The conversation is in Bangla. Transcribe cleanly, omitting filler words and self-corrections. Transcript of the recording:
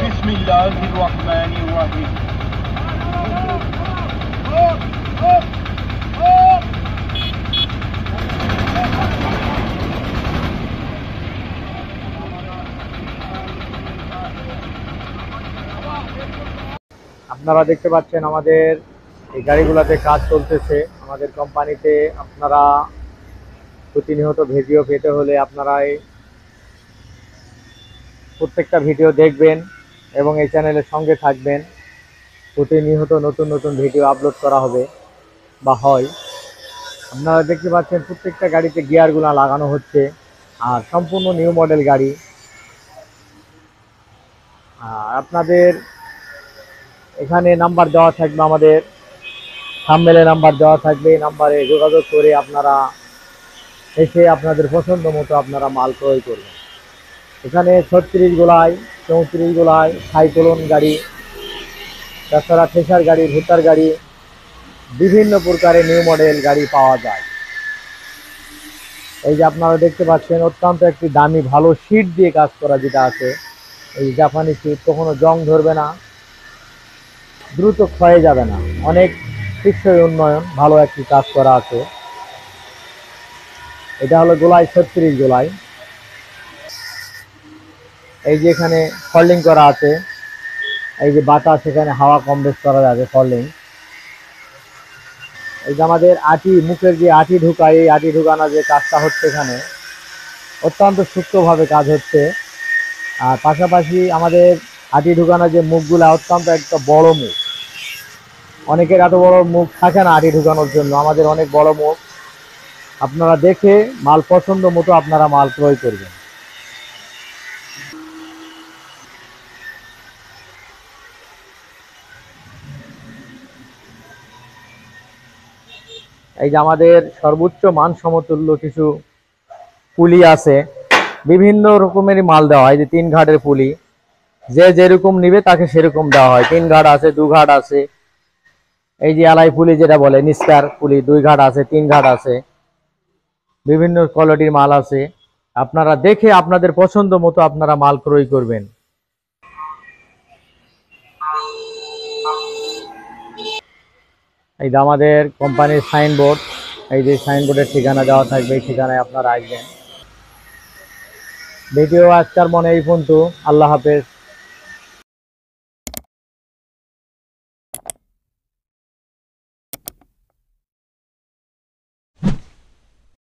बिस्मिल्लाहिर्रहमानिर्रहीम। আপনারা দেখতে পাচ্ছেন আমাদের এই গাড়িগুলোতে কাজ চলতেছে আমাদের কোম্পানিতে। আপনারা প্রতিনিয়ত ভিডিও পেতে হলে আপনারা প্রত্যেকটা ভিডিও দেখবেন এবং এই চ্যানেলের সঙ্গে থাকবেন। প্রতিনিয়ত নতুন নতুন ভিডিও আপলোড করা হবে বা হয়। আপনারা দেখতে পাচ্ছেন প্রত্যেকটা গাড়িতে গিয়ারগুলো লাগানো হচ্ছে, আর সম্পূর্ণ নিউ মডেল গাড়ি। আর আপনাদের এখানে নাম্বার দেওয়া থাকবে, আমাদের থাম্বনেলে নাম্বার দেওয়া থাকবে। এই নাম্বারে যোগাযোগ করে আপনারা এসে আপনাদের পছন্দ মতো আপনারা মাল ক্রয় করবেন। এখানে 36 গোলায়, 34 গোলায়, সাইক্লোন গাড়ি, তাছাড়া ঠেসার গাড়ি, ভুট্টার গাড়ি, বিভিন্ন প্রকারের নিউ মডেল গাড়ি পাওয়া যায়। এই যে আপনারা দেখতে পাচ্ছেন অত্যন্ত একটি দামি ভালো সিট দিয়ে কাজ করা যেটা আছে, এই জাপানি সিট, কখনো জং ধরবে না, দ্রুত ক্ষয়ে যাবে না, অনেক টেকসই উন্নয়ন ভালো একটি কাজ করা আছে। এটা হলো গোলায় 36 গোলায়। এই যে এখানে ফল্ডিং করা আছে, এই যে বাতাস এখানে হাওয়া কম বেশ করা যাবে ফল্ডিং। এই যে আমাদের আটি মুখের যে আটি ঢুকায়, এই আটি ঢুকানো যে কাজটা হচ্ছে এখানে অত্যন্ত সূক্ষ্মভাবে কাজ হচ্ছে। আর পাশাপাশি আমাদের আটি ঢুকানো যে মুখগুলা অত্যন্ত একটা বড় মুখ, অনেকের এত বড় মুখ থাকে না আটি ঢুকানোর জন্য, আমাদের অনেক বড় মুখ। আপনারা দেখে মাল পছন্দ মতো আপনারা মাল ক্রয় করবেন। এই যে আমাদের সর্বোচ্চ মান সমতুল্য কিছু পুলি আছে, বিভিন্ন রকমের মাল দেওয়া হয়। যে 3 ঘাটের পুলি, যে যেরকম নিবে তাকে সেরকম দেওয়া হয়। 3 ঘাট আছে, 2 ঘাট আছে। এই যে এলাই পুলি যেটা বলে নিস্কার পুলি, 2 ঘাট আছে, 3 ঘাট আছে, বিভিন্ন কোয়ালিটির মাল আছে। আপনারা দেখে আপনাদের পছন্দ মতো আপনারা মাল ক্রয় করবেন। এই যে আমাদের কোম্পানির সাইনবোর্ড, এই যে সাইনবোর্ডের ঠিকানা দেওয়া থাকবে, এই ঠিকানায় আপনারা আসবেন। ভিডিও আজকের মনে এই পর্যন্ত। আল্লাহ হাফেজ।